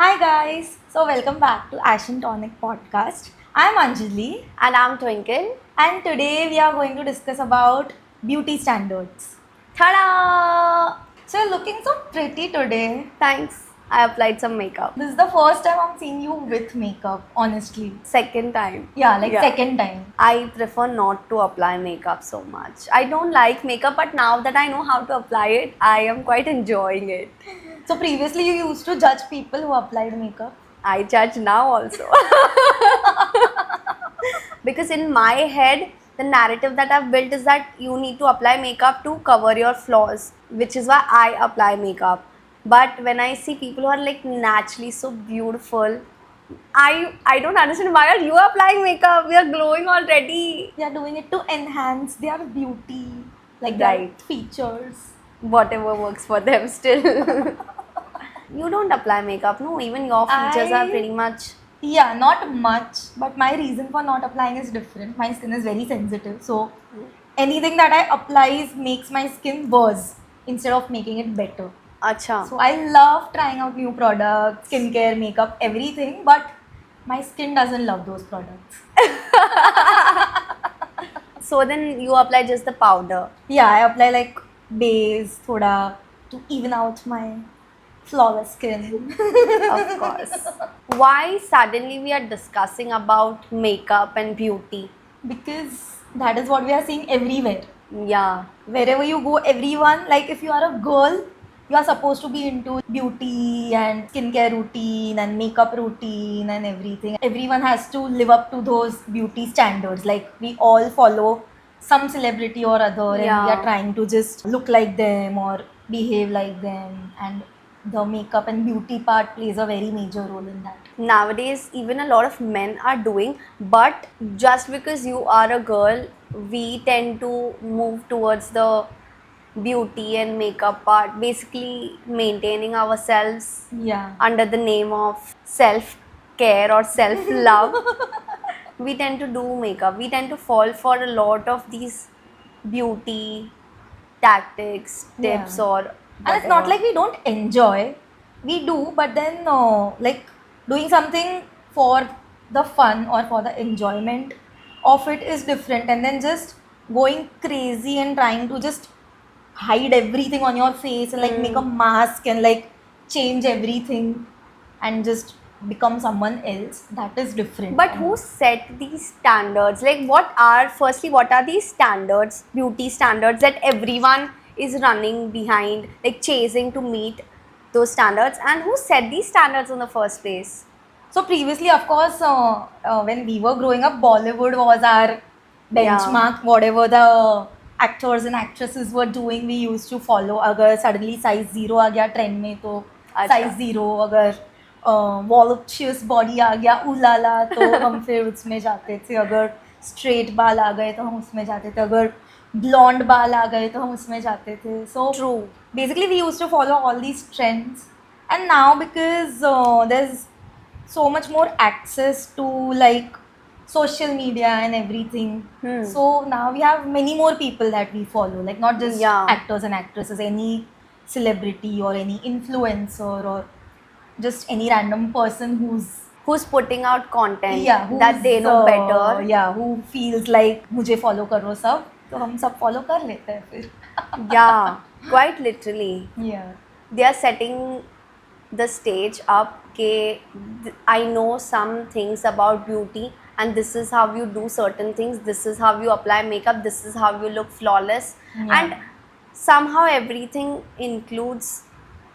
Hi guys, so welcome back to Ashen Tonic podcast. I'm Anjali And I'm Twinkle. and today we are going to discuss about beauty standards. Ta-da! So you're looking so pretty today. Thanks. I applied some makeup. This is the first time I'm seeing you with makeup, honestly. Second time. Yeah, second time. I prefer not to apply makeup so much. I don't like makeup, but now that I know how to apply it, I am quite enjoying it. So previously you used to judge people who applied makeup. I judge now also. Because in my head, the narrative that I've built is that you need to apply makeup to cover your flaws, which is why I apply makeup. But when I see people who are like naturally so beautiful, I don't understand why are you applying makeup? We are glowing already. They are doing it to enhance their beauty, like their Right. features. Whatever works for them still. You don't apply makeup, no? Even your features are pretty much. Yeah, not much, but my reason for not applying is different. My skin is very sensitive, so anything that I applies makes my skin worse instead of making it better. Acha. So I love trying out new products, skincare, makeup, everything, but my skin doesn't love those products. So then you apply just the powder. Yeah, I apply like base, thoda, to even out my flawless skin. Of course. Why suddenly we are discussing about makeup and beauty? Because that is what we are seeing everywhere. Yeah. Wherever you go, everyone, like if you are a girl, you are supposed to be into beauty and skincare routine and makeup routine and everything. Everyone has to live up to those beauty standards. Like we all follow some celebrity or other, and we Yeah. are trying to just look like them or behave like them. And the makeup and beauty part plays a very major role in that. Nowadays, even a lot of men are doing, but just because you are a girl, we tend to move towards the beauty and makeup part, basically maintaining ourselves Yeah. under the name of self care or self love. We tend to do makeup, we tend to fall for a lot of these beauty tactics, tips, Yeah. or And it's not whatever. like we don't enjoy, we do, but then like doing something for the fun or for the enjoyment of it is different, and then just going crazy and trying to just hide everything on your face and like make a mask and like change everything and just become someone else, that is different. But who set these standards? Like, what are these standards, beauty standards that everyone is running behind, like chasing to meet those standards? And who set these standards in the first place? So previously, of course, when we were growing up, Bollywood was our benchmark. Whatever the actors and actresses were doing, we used to follow. अगर suddenly size 0 आ गया trend में तो अच्छा. size 0, अगर voluptuous body आ गया उलाला तो हम फिर उसमें जाते थे. अगर straight बाल आ गए तो हम उसमें जाते थे. अगर blonde बाल आ गए तो हम उसमें जाते थे. So True. basically, we used to follow all these trends, and now because there's so much more access to like social media and everything, so now we have many more people that we follow, like not just Yeah. actors and actresses, any celebrity or any influencer or just any random person Who's putting out content who's, that they know better? who feels like मुझे follow करो सब, तो हम सब follow कर लेते हैं फिर. Yeah, quite literally. Yeah. They are setting the stage up. Okay, I know some things about beauty, and this is how you do certain things. This is how you apply makeup. This is how you look flawless. Yeah. And somehow everything includes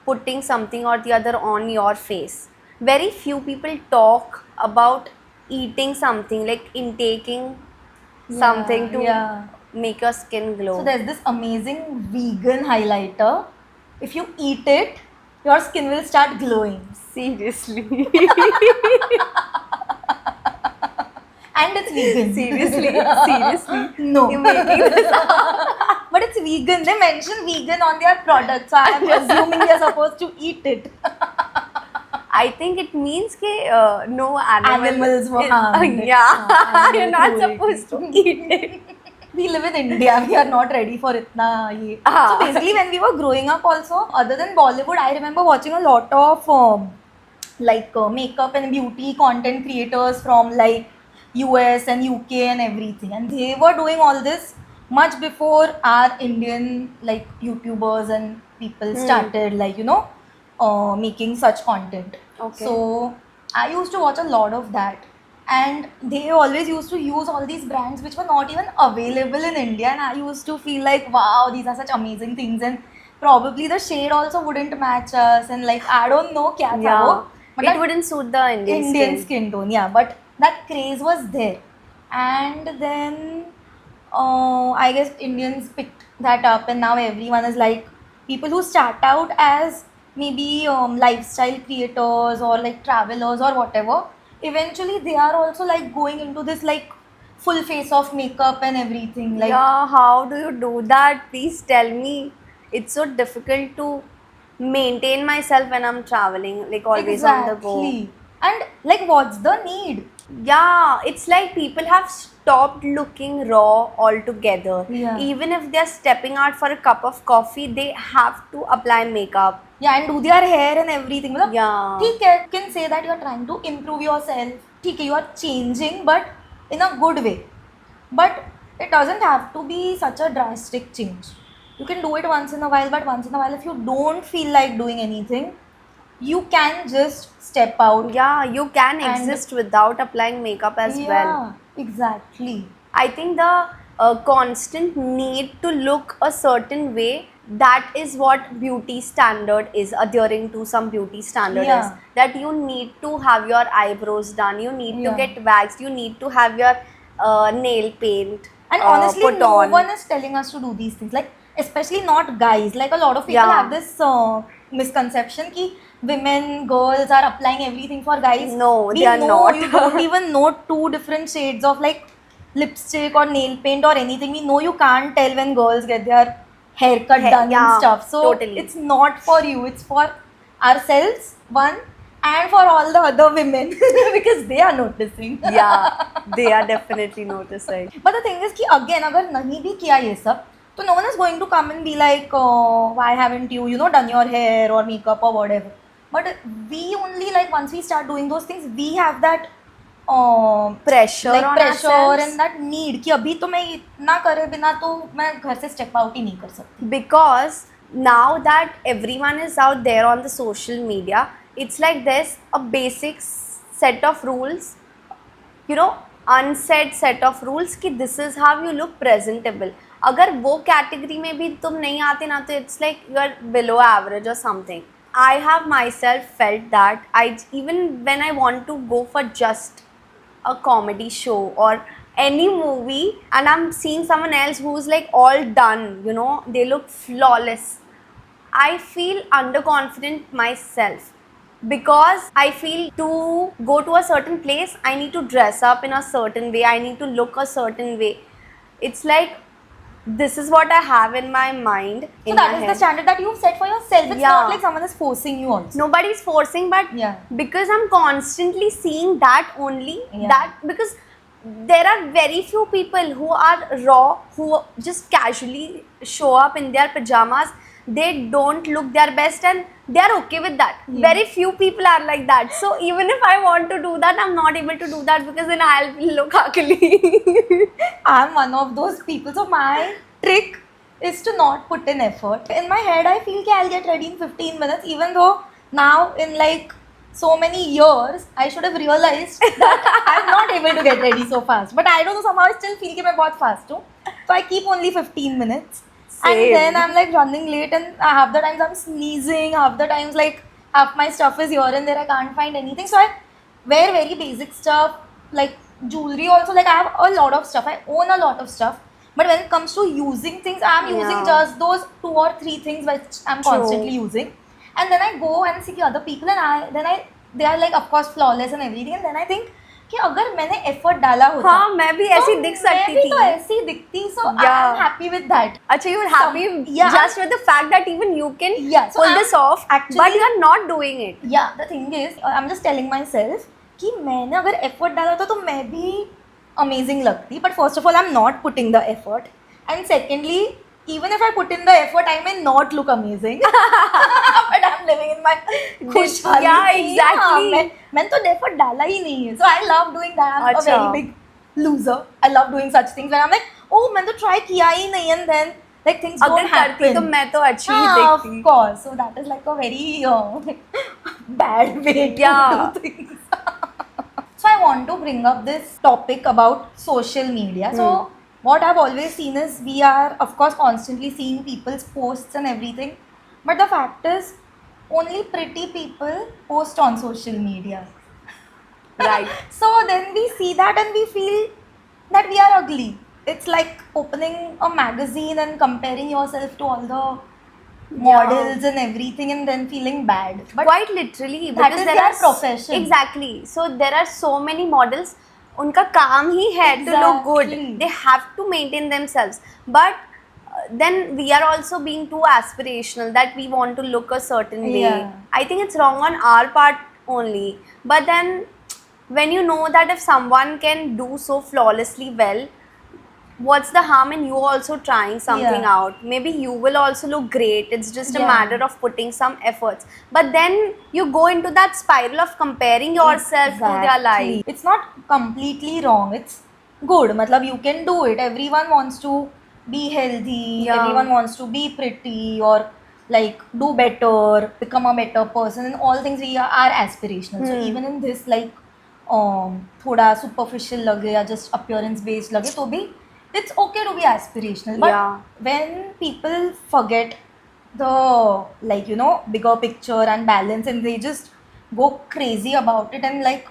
putting something or the other on your face. Very few people talk about eating something, like intaking something to make your skin glow. So there's this amazing vegan highlighter. If you eat it, your skin will start glowing. Seriously. And it's vegan. Seriously. No. You're making this But it's vegan. They mention vegan on their product, so I'm assuming you're supposed to eat it. I think it means no Animals were harmed. Yeah, you're not cruelty. supposed to eat it. We live in India. We are not ready for itna ye. So basically, when we were growing up, also other than Bollywood, I remember watching a lot of like makeup and beauty content creators from like US and UK and everything, and they were doing all this much before our Indian like YouTubers and people started like making such content. Okay. So I used to watch a lot of that, and they always used to use all these brands which were not even available in India, and I used to feel like, wow, these are such amazing things, and probably the shade also wouldn't match us, and like I don't know kya tha Yeah. wo, but It that wouldn't suit the Indian skin tone, yeah, but that craze was there. And then I guess Indians picked that up, and now everyone is like, people who start out as maybe lifestyle creators or like travelers or whatever, eventually they are also like going into this like full face of makeup and everything. Like, Yeah, how do you do that? Please tell me. It's so difficult to maintain myself when I'm traveling, like always on the go. exactly. And like, what's the need? Yeah, it's like people have stopped looking raw altogether. Yeah. Even if they're stepping out for a cup of coffee, they have to apply makeup. Yeah, and do their hair and everything. मतलब, Yeah. ठीक है, you can say that you are trying to improve yourself. ठीक है, you are changing, but in a good way. But it doesn't have to be such a drastic change. You can do it once in a while, but once in a while, if you don't feel like doing anything, you can just step out. Yeah, you can And- exist without applying makeup as well. Yeah, exactly. I think the constant need to look a certain way, that is what beauty standard is, adhering to some beauty standard is. Yeah. That you need to have your eyebrows done, you need to Yeah. get waxed, you need to have your nail paint And honestly, put no on. one is telling us to do these things. Like, especially not guys. Like, a lot of people Yeah. have this misconception ki women, girls are applying everything for guys. No, We they are know not. You don't even know two different shades of like lipstick or nail paint or anything. We know you can't tell when girls get their haircut done yeah, and stuff. So totally. it's not for you. It's for ourselves, one, and for all the other women because they are noticing. Yeah, they are definitely noticing. But the thing is कि again अगर नहीं भी किया ये सब तो no one is going to come and be like why haven't you done your hair or makeup or whatever. But we only like once we start doing those things we have that Pressure like on pressure ourselves. and that need कि अभी तो मैं इतना करे बिना तो मैं घर से step out ही नहीं कर सकती. Because now that everyone is out there on the social media, it's like there's a basic set of rules, unsaid set of rules कि this is how you look presentable. अगर वो category में भी तुम नहीं आते ना तो it's like you are below average or something. I have myself felt that even when I want to go for just a comedy show or any movie and I'm seeing someone else who's like all done, they look flawless, I feel underconfident myself because I feel to go to a certain place I need to dress up in a certain way, I need to look a certain way. It's like this is what I have in my mind. So that is the standard that you've set for yourself. It's Yeah. not like someone is forcing you also. Nobody's forcing, but Yeah. because I'm constantly seeing that only, Yeah. that because there are very few people who are raw, who just casually show up in their pajamas, they don't look their best and they are okay with that. Yeah. Very few people are like that. So even if I want to do that, I'm not able to do that because then I'll look ugly. I'm one of those people. So my trick is to not put in effort. In my head, I feel that I'll get ready in 15 minutes, even though now in like so many years, I should have realized that I'm not able to get ready so fast. But I don't know, somehow I still feel that I'm very fast too. So I keep only 15 minutes. Same. And then I'm like running late, and half the times I'm sneezing, half the times like half my stuff is here and there, I can't find anything. So I wear very basic stuff, like jewelry also. Like I have a lot of stuff, I own a lot of stuff. But when it comes to using things, I'm using Yeah. just those 2 or 3 things which I'm True. constantly using. And then I go and see other people, and they are like of course flawless and everything. And then I think कि अगर मैंने effort डाला होता हाँ, मैं भी ऐसी दिख सकती मैं भी थी. तो ऐसी दिखती. So Yeah. I'm happy with that. Achha, you're happy Yeah. just with the fact that even you can Yeah, so pull I'm this off, actually- but you're not doing it. Yeah, the thing is, I'm just telling myself कि मैंने अगर effort डाला होता तो मैं भी amazing लगती. But first of all, I'm not putting the effort. And secondly, even if I put in the effort, I may not look amazing. but I'm living in my खुशहाली. Yeah, exactly. मैंने तो effort डाला ही नहीं है. So I love doing that. I'm a अच्छा. very big loser. I love doing such things when I'm like, oh मैंने तो try किया ही नहीं, and then like things अगर don't happen. करती तो मैं तो अच्छी ही हाँ, of दिखती. course. So that is like a very bad way to Yeah. do things. So I want to bring up this topic about social media. So what I've always seen is we are of course constantly seeing people's posts and everything, but the fact is only pretty people post on social media. Right. So then we see that and we feel that we are ugly. It's like opening a magazine and comparing yourself to all the models and everything and then feeling bad. But Quite literally, that because is there their are profession. Exactly. So there are so many models. उनका काम ही है to look good. Exactly. They have to maintain themselves. But then we are also being too aspirational that we want to look a certain way. Yeah. I think it's wrong on our part only. But then when you know that if someone can do so flawlessly well, what's the harm in you also trying something Yeah. out? Maybe you will also look great. It's just a Yeah. matter of putting some efforts. But then you go into that spiral of comparing yourself to their life. It's not completely wrong. It's good. Matlab you can do it. Everyone wants to be healthy. Yeah. Everyone wants to be pretty or like do better, become a better person. And all things we are aspirational. So even in this like थोड़ा superficial लगे या just appearance based लगे तो भी it's okay to be aspirational. But Yeah. when people forget the like bigger picture and balance and they just go crazy about it and like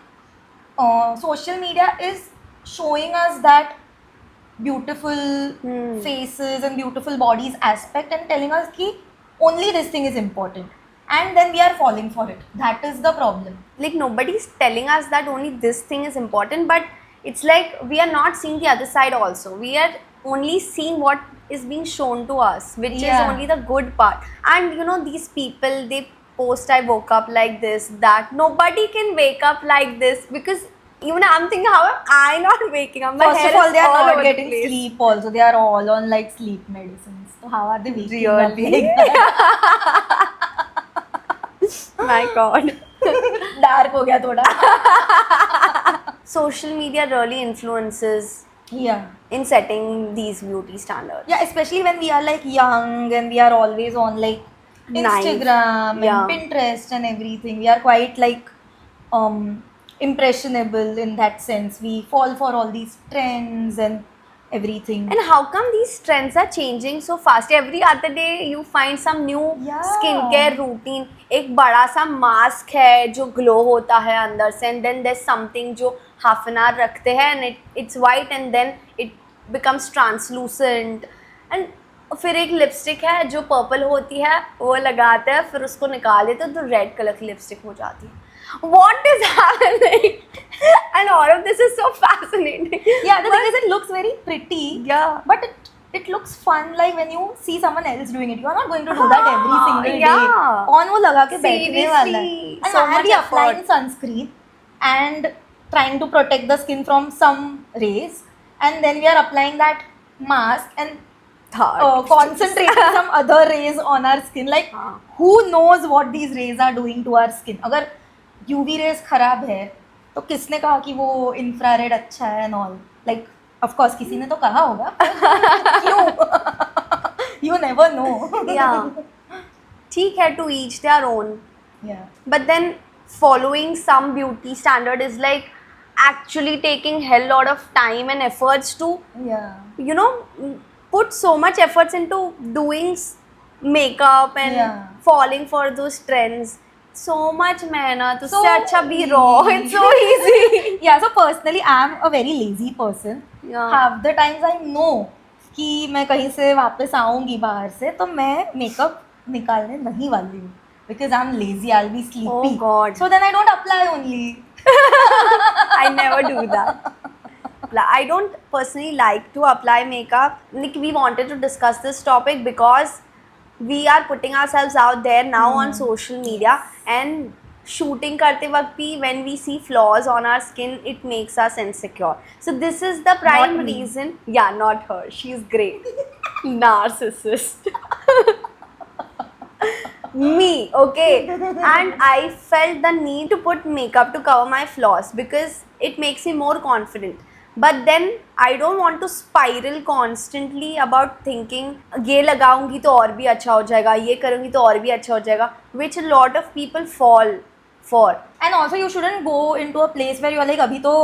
social media is showing us that beautiful faces and beautiful bodies aspect and telling us ki only this thing is important and then we are falling for it. That is the problem. Like nobody's telling us that only this thing is important, but it's like we are not seeing the other side also. We are only seeing what is being shown to us, which is Yeah. only the good part. And these people, they post, I woke up like this, that. Nobody can wake up like this, because even I'm thinking, how am I not waking up? My First hair of all, is they are all not over the getting place. sleep also. They are all on like sleep medicines. So how are they waking up Really? like that? My God. Dark हो गया थोड़ा. Social media really influences Yeah. in setting these beauty standards. Yeah, especially when we are like young and we are always on like Nice. Instagram Yeah. and Pinterest and everything. We are quite like impressionable in that sense. We fall for all these trends and everything. And how come these trends are changing so fast? Every other day you find some new Yeah. skincare routine. एक बड़ा सा mask है जो glow होता है अंदर से, and then there's something जो half an hour रखते हैं and it's white and then it becomes translucent. And फिर एक लिपस्टिक है जो पर्पल होती है, वो लगाते हैं, फिर उसको निकाल देते हैं तो रेड कलर की लिपस्टिक हो जाती है. What is happening? And all of this is so fascinating. Yeah, the thing is it looks very pretty. Yeah. But it looks fun like when you see someone else doing it. You are not going to do that every single Yeah. day. कौन वो लगा के बैठने वाला है? Seriously, And so why are much we effort. applying sunscreen and trying to protect the skin from some rays, and then we are applying that mask and concentrating some other rays on our skin. Like हाँ. who knows what these rays are doing to our skin? अगर UV rays खराब है तो किसने कहा कि वो infrared अच्छा है and all? Like of course किसी ने तो कहा होगा. क्यों? You never know. Yeah. ठीक है, to each their own. Yeah. But then following some beauty standard is like actually taking hell lot of time and efforts to Yeah. put so much efforts into doing makeup and Yeah. falling for those trends. So much मेहनत, So उससे अच्छा be raw. It's so easy. Yeah, so personally I'm a very lazy person. Yeah. Half the times I know कि मैं कहीं से वापस आऊँगी बाहर से तो मैं मेकअप निकालने नहीं वाली हूँ because I'm lazy. I'll be sleepy. Oh God. So then I don't apply only. I never do that. I don't personally like to apply makeup. Like, we wanted to discuss this topic because we are putting ourselves out there now on social media, and shooting karte waqt bhi when we see flaws on our skin, it makes us insecure. So this is the prime Not me. reason. Yeah, not her. She's great. Narcissist. me, okay? And I felt the need to put makeup to cover my flaws because it makes me more confident. But then I don't want to spiral constantly about thinking ये लगाऊंगी तो और भी अच्छा हो जाएगा, ये करूंगी तो और भी अच्छा हो जाएगा, which a lot of people fall for. And also you shouldn't go into a place where you're like अभी तो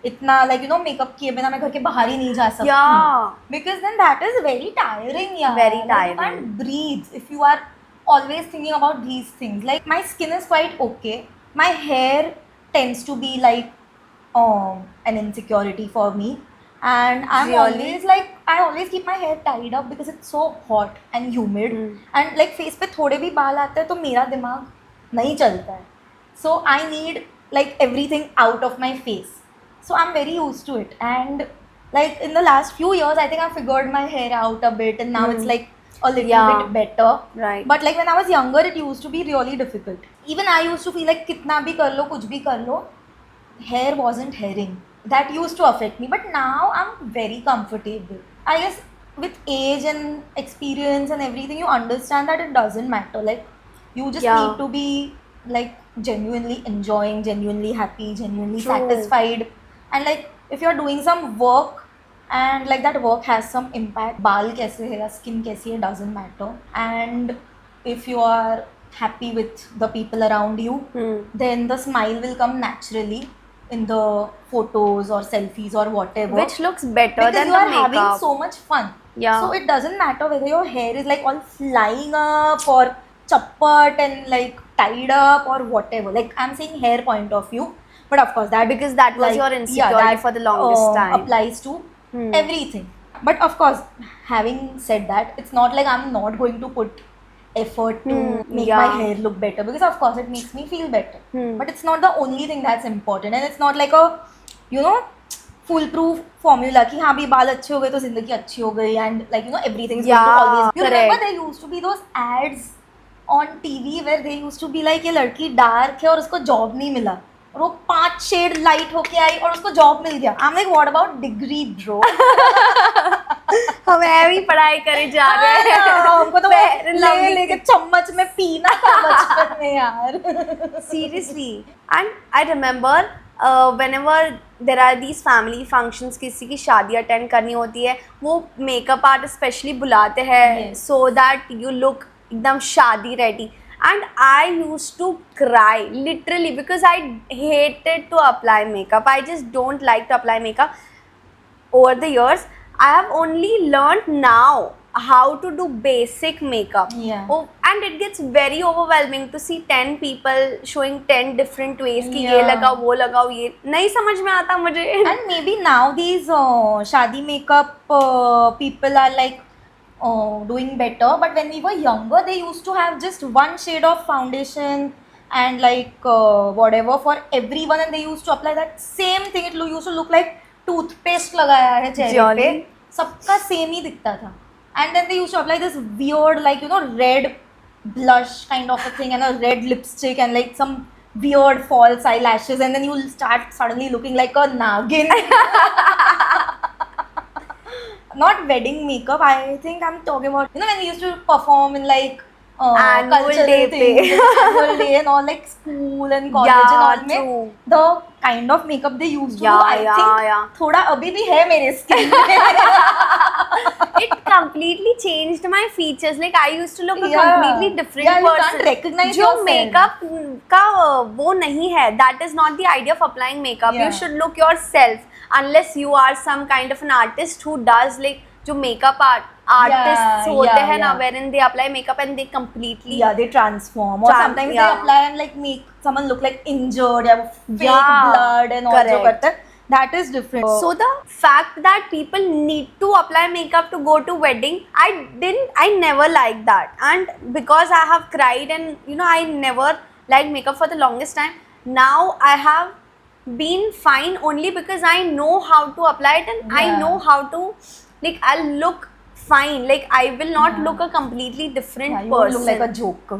इतना like you know makeup किए बिना मैं घर के बाहर ही नहीं जा सकती. Yeah. Because then that is very tiring, yeah. Very Like, you tiring. can't breathe if you are always thinking about these things. Like my skin is quite okay. My hair tends to be like an insecurity for me, and I'm Really? always like I always keep my hair tied up because it's so hot and humid. And like face पे थोड़े भी बाल आते हैं तो मेरा दिमाग नहीं चलता है. So I need like everything out of my face. So I'm very used to it, and like in the last few years I think I figured my hair out a bit, and now it's like a little Yeah. bit better. Right. But like when I was younger it used to be really difficult. Even I used to feel like कितना भी कर लो कुछ भी कर लो, hair wasn't hairing. That used to affect me, but now I'm very comfortable. I guess with age and experience and everything you understand that it doesn't matter. Like you just Yeah. need to be like genuinely enjoying, genuinely happy, genuinely True. satisfied. And like if you're doing some work and like that work has some impact, बाल कैसे है या skin कैसी है doesn't matter. And if you are happy with the people around you, then the smile will come naturally in the photos or selfies or whatever. Which looks better because than you the are having makeup. so much fun. Yeah. So it doesn't matter whether your hair is like all flying up or chappat and like tied up or whatever. Like I'm saying hair point of view, but of course that Because that was like, your insecurity that, for the longest time. applies to everything. But of course, having said that, it's not like I'm not going to put effort to make my yeah. hair look better, because of course it makes me feel better. But it's not the only thing that's important, and it's not like a you know full proof formula कि हाँ भी बाल अच्छे हो गए तो जिंदगी अच्छी हो गई, and like you know everything is going to Yeah, always. You remember correct. there used to be those ads on TV where they used to be like ये लड़की डार्क है और उसको जॉब नहीं मिला, और वो 5 शेड लाइट होके आई और उसको जॉब मिल गया. I'm like what about degree bro? हम ऐवी पढ़ाई करे जा रहे हैं. हमको तो Fair and lovely. लेके चम्मच में पीना था बचपन में यार. Seriously. And I remember whenever there are these family functions, किसी की शादी अटेंड करनी होती है, वो मेकअप आर्ट स्पेशली बुलाते हैं Yes. so that you look एकदम शादी ready. And I used to cry literally because I hated to apply makeup. I just don't like to apply makeup. Over the years, I have only learned now how to do basic makeup. Yeah. Oh, and it gets very overwhelming to see 10 people showing 10 different ways कि ये Yeah. लगाओ वो लगाओ, ये नहीं समझ में आता मुझे. And maybe now these shadi makeup people are like doing better, but when we were younger they used to have just one shade of foundation and like whatever for everyone, and they used to apply that same thing. It used to look like toothpaste लगाया है चेहरे पे, सबका same ही दिखता था. And then they used to apply this weird like you know red blush kind of a thing and a red lipstick and like some weird false eyelashes, and then you'll start suddenly looking like a nagin. Not wedding makeup, I think I'm talking about you know when we used to perform in like Annual cultural day things, pe. annual day and all like school and college Yeah, and all में true. the kind of makeup they used to Yeah, do, I yeah, think yeah. थोड़ा अभी भी है मेरे skin में. It completely changed my features. Like I used to look a Yeah. completely different Yeah, you person. can't recognize जो yourself. makeup का वो नहीं है. That is not the idea of applying makeup. Yeah. You should look yourself. Unless you are some kind of an artist who does like जो makeup artists होते हैं ना, wherein they apply makeup and they completely Yeah, they transform, or sometimes yeah. they apply and like make someone look like injured, या fake Yeah, blood and all जो correct. करते हैं. That is different. So the fact that people need to apply makeup to go to wedding, I never liked that. And because I have cried and you know I never liked makeup for the longest time, now I have been fine only because I know how to apply it, and I Yeah. know how to like I'll look fine. Like I will not Yeah. look a completely different Yeah, you won't person. look like a joker.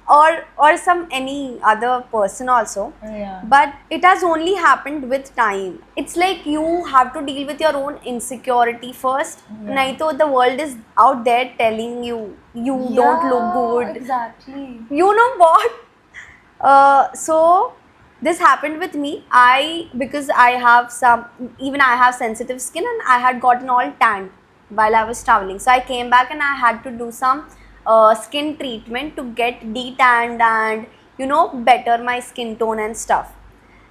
or some any other person also. Yeah. But it has only happened with time. It's like you have to deal with your own insecurity first. Yeah. Nahi to the world is out there telling you don't look good. Exactly. You know what? So this happened with me. Because I have sensitive skin, and I had gotten all tanned while I was traveling. So I came back and I had to do some skin treatment to get detanned and better my skin tone and stuff.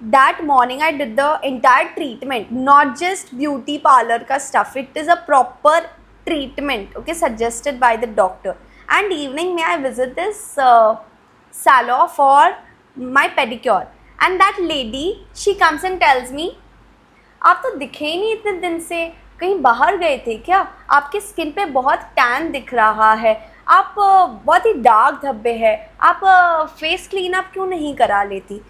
That morning I did the entire treatment, not just beauty parlor ka stuff. It is a proper treatment, okay, suggested by the doctor. And evening may I visit this salon for my pedicure, and that lady, she comes and tells me, आप तो दिखे ही नहीं इतने दिन से, कहीं बाहर गए थे क्या? आपके स्किन पे बहुत टैन दिख रहा है, आप बहुत ही डार्क धब्बे हैं, आप फेस क्लीन अप क्यों नहीं करा लेती?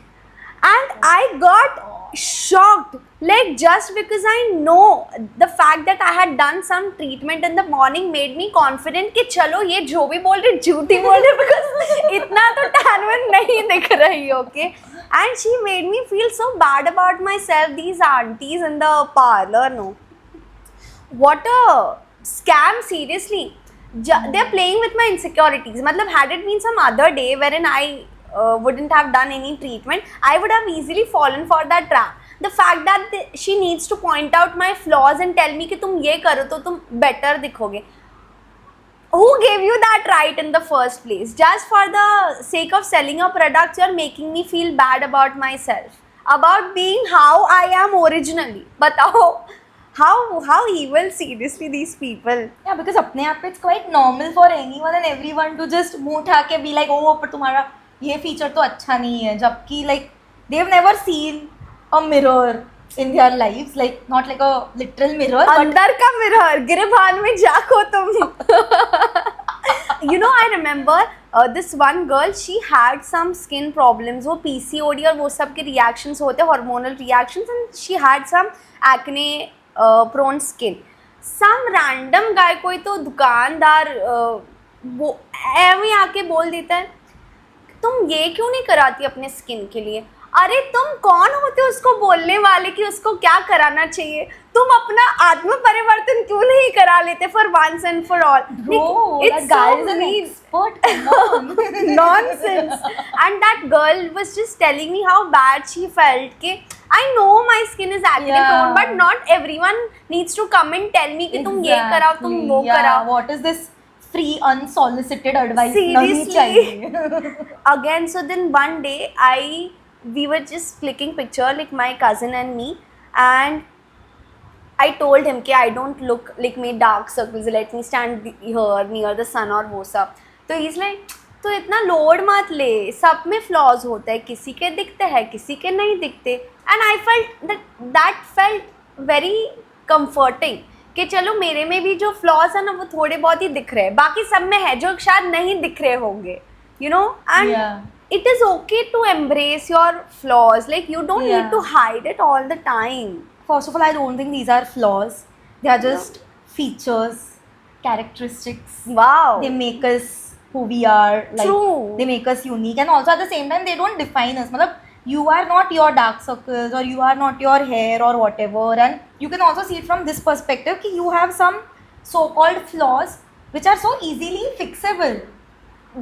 And I got shocked, like just because I know the fact that I had done some treatment in the morning made me confident कि चलो ये जो भी बोल रही झूठी बोल रही, because इतना तो tan नहीं दिख रही, okay? And she made me feel so bad about myself. These aunties in the parlor, no, what a scam, seriously. They're playing with my insecurities. मतलब had it been some other day wherein I wouldn't have done any treatment, I would have easily fallen for that trap. The fact that she needs to point out my flaws and tell me कि तुम ये करो तो तुम better दिखोगे. Who gave you that right in the first place? Just for the sake of selling your products, you're making me feel bad about myself, about being how I am originally. बताओ, how evil, seriously, these people. Yeah, because अपने आप पे it's quite normal for anyone and everyone to just मुंह उठा के be like, oh पर तुम्हारा ये फीचर तो अच्छा नहीं है, जबकि like they've never seen a mirror in their lives, like not like a literal mirror, but अंदर का मिरर, गिरबान में जाको तुम. You know, I remember this one girl, she had some skin problems. वो PCOD और वो सब के reactions होते, hormonal reactions, and she had some acne prone skin. Some random guy, कोई तो दुकानदार वो ऐਵੇਂ आके बोल देता है, तुम ये क्यों नहीं कराती अपने स्किन के लिए? अरे तुम कौन होते हो उसको बोलने वाले कि उसको क्या कराना चाहिए? तुम अपना आत्म परिवर्तन क्यों नहीं करा लेते for once and for all? bro, It's that guy so is an mean. expert. Come on. Nonsense. And that girl was just telling me how bad she felt. कि I know my skin is acne prone, but not everyone needs to come and tell me कि तुम ये कराओ, तुम वो कराओ. What is this free unsolicited advice? Seriously. नहीं चाहिए. Again, so then one day we were just clicking picture, like my cousin and me, and I told him कि I don't look like me dark circles, let me stand here near the sun और वो सब. तो he's like, तो इतना load मत ले, सब में फ्लॉज होता है, किसी के दिखते हैं, किसी के नहीं दिखते. And I felt that felt very comforting कि चलो मेरे में भी जो फ्लॉज है ना वो थोड़े बहुत ही दिख रहे हैं, बाकी सब में है जो शायद नहीं दिख रहे होंगे, you know. And Yeah. it is okay to embrace your flaws, like you don't Yeah. need to hide it all the time. First of all, I don't think these are flaws. They are just features, characteristics. Wow. They make us who we are. Like, True. They make us unique, and also at the same time, they don't define us. मतलब, you are not your dark circles, or you are not your hair, or whatever. And you can also see it from this perspective कि you have some so-called flaws which are so easily fixable.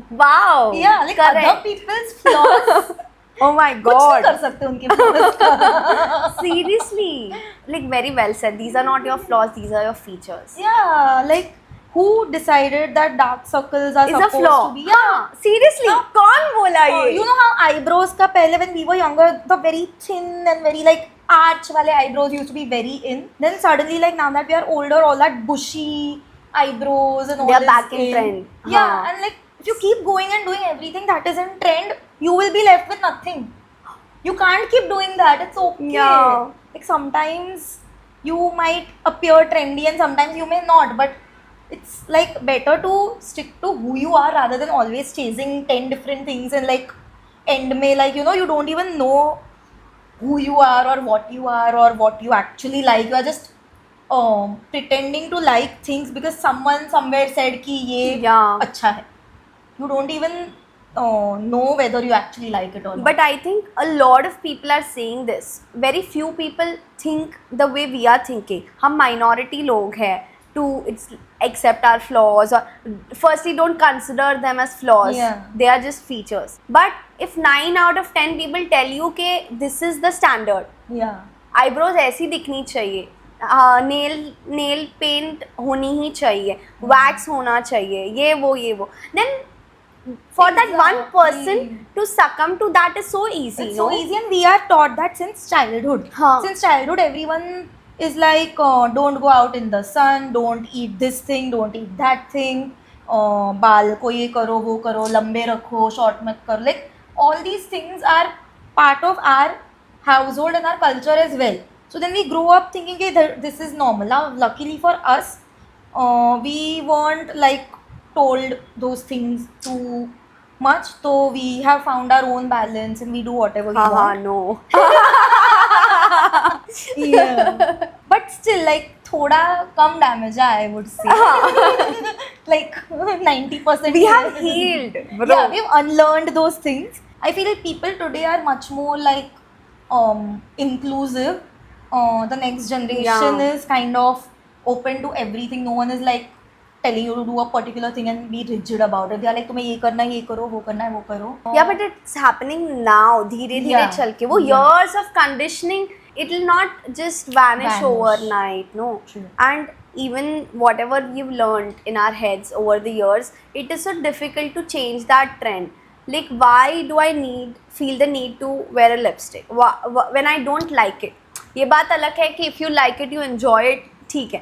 Wow. Yeah, like correct. other people's flaws. Oh my कुछ नहीं god. कर सकते उनके flaws का. Seriously. Like very well said. These are not your flaws, these are your features. Yeah, like who decided that dark circles are Is a supposed flaw. to be? Yeah. हाँ, seriously. हाँ. कौन बोला ये? You know how eyebrows का पहले when we were younger, the very thin and very like arch वाले eyebrows used to be very in. Then suddenly, like now that we are older, all that bushy eyebrows and all They are is back in trend. Yeah, हाँ. and like if you keep going and doing everything that is in trend, you will be left with nothing. You can't keep doing that. It's okay. Yeah. Like sometimes you might appear trendy and sometimes you may not, but it's like better to stick to who you are rather than always chasing 10 different things and like end may, like, you know, you don't even know who you are or what you actually like. You are just pretending to like things because someone somewhere said कि ये Yeah. अच्छा है. You don't even know whether you actually like it or not. But I think a lot of people are saying this. Very few people think the way we are thinking. हम minority लोग हैं to accept our flaws, or firstly don't consider them as flaws. Yeah. They are just features. But if 9 out of 10 people tell you कि this is the standard, Yeah. eyebrows ऐसी दिखनी चाहिए, nail paint होनी ही चाहिए, wax होना चाहिए, ये वो, then for that one person to succumb to that is so easy. It's no? so easy, and we are taught that since childhood. Huh. Since childhood, everyone is like, don't go out in the sun, don't eat this thing, don't eat that thing. बाल को ये करो, वो करो, लंबे रखो, short मत करो. Like all these things are part of our household and our culture as well. So then we grow up thinking, okay, this is normal. Now, luckily for us, we weren't like told those things too much, so we have found our own balance and we do whatever we want. No. Yeah. But still, like thoda kam damage hai, I would say. Like 90%. We have healed, bro. Yeah, we've unlearned those things. I feel like people today are much more like inclusive. The next generation is kind of open to everything. No one is like telling you to do a particular thing and be rigid about it. They are like, तुम्हें ये करना है, ये करो, वो करना है, वो करो. Yeah, but it's happening now. धीरे धीरे Yeah. चल के वो years of conditioning, it will not just vanish overnight. No. True. And even whatever we've learned in our heads over the years, it is so difficult to change that trend. Like, why do I feel the need to wear a lipstick when I don't like it? ये बात अलग है कि if you like it, you enjoy it, ठीक है.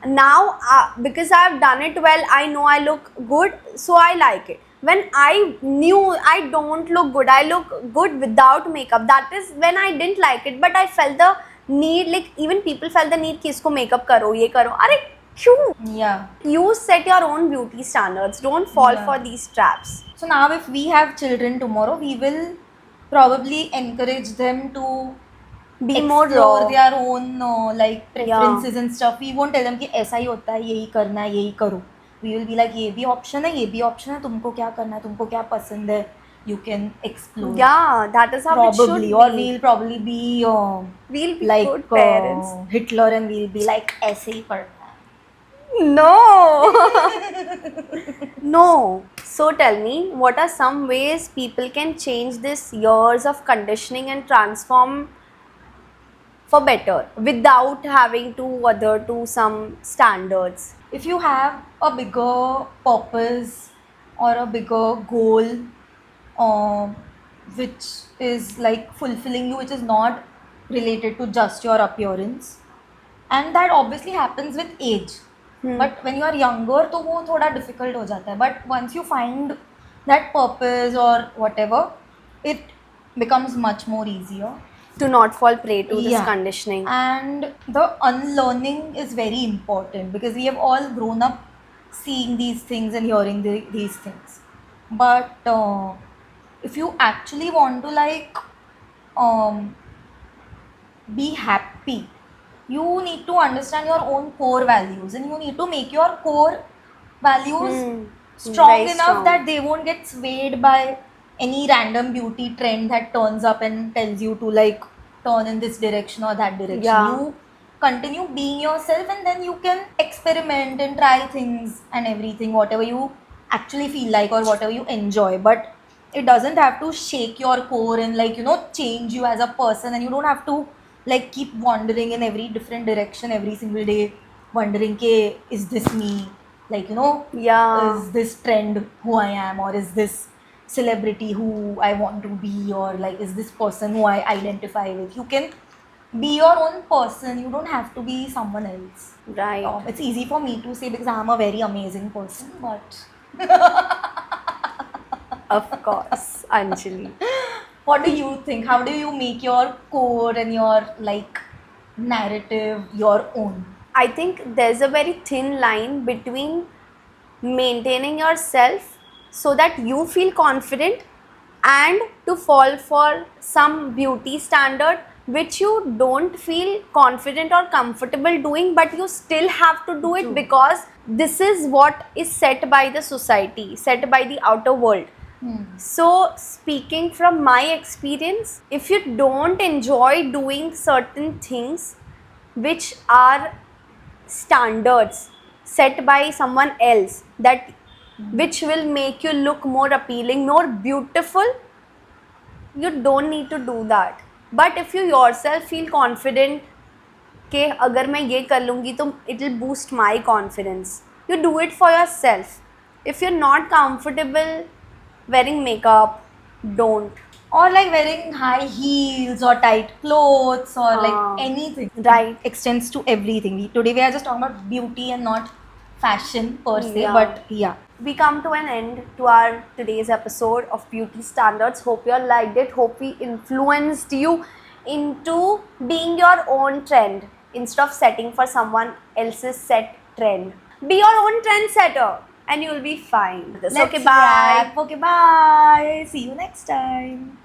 Now, because I've done it well, I know I look good, so I like it. When I knew I don't look good, I look good without makeup. That is when I didn't like it, but I felt the need, like even people felt the need कि इसको makeup करो, ये करो. अरे क्यों? Yeah. You set your own beauty standards. Don't fall Yeah. for these traps. So now if we have children tomorrow, we will probably encourage them to Be more explore raw. their own like preferences and stuff. We won't tell them कि ऐसा ही होता है, यही करना है, यही करो. We will be like, ये भी option है, ये भी option है, तुमको क्या करना है, तुमको क्या पसंद है, you can explore. Yeah, that is how it should Probably, be. or we'll probably be We'll be like good parents. Hitler, and we'll be like ऐसे ही करना है. No. No. So tell me, what are some ways people can change this years of conditioning and transform for better without having to adhere to some standards? If you have a bigger purpose or a bigger goal, which is like fulfilling you, which is not related to just your appearance, and that obviously happens with age. But when you are younger, तो वो थोड़ा difficult हो जाता है. But once you find that purpose or whatever, it becomes much more easier. To not fall prey to this Yeah. conditioning. And the unlearning is very important because we have all grown up seeing these things and hearing these things. But if you actually want to like be happy, you need to understand your own core values, and you need to make your core values strong Very enough strong. that they won't get swayed by any random beauty trend that turns up and tells you to like turn in this direction or that direction. Yeah. You continue being yourself, and then you can experiment and try things and everything, whatever you actually feel like or whatever you enjoy. But it doesn't have to shake your core and like, you know, change you as a person, and you don't have to like keep wandering in every different direction every single day, wondering ke, is this me, like, you know, Yeah. is this trend who I am, or is this celebrity who I want to be, or like is this person who I identify with. You can be your own person, you don't have to be someone else. Right. It's easy for me to say because I'm a very amazing person, but Of course, Anjali. what do you think? How do you make your core and your like narrative your own? I think there's a very thin line between maintaining yourself so that you feel confident and to fall for some beauty standard which you don't feel confident or comfortable doing, but you still have to do it because this is what is set by the society, set by the outer world. So, speaking from my experience, if you don't enjoy doing certain things which are standards set by someone else, that which will make you look more appealing, more beautiful, you don't need to do that. But if you yourself feel confident कि अगर मैं ये कर लूँगी तो it will boost my confidence, you do it for yourself. If you're not comfortable wearing makeup, don't. Or like wearing high heels or tight clothes or Ah. like anything. Right. It extends to everything. Today we are just talking about beauty and not fashion per se, Yeah. but yeah. We come to an end to our today's episode of Beauty Standards. Hope you all liked it. Hope we influenced you into being your own trend instead of setting for someone else's set trend. Be your own trendsetter and you'll be fine. Let's Okay, bye. wrap. Okay, bye. See you next time.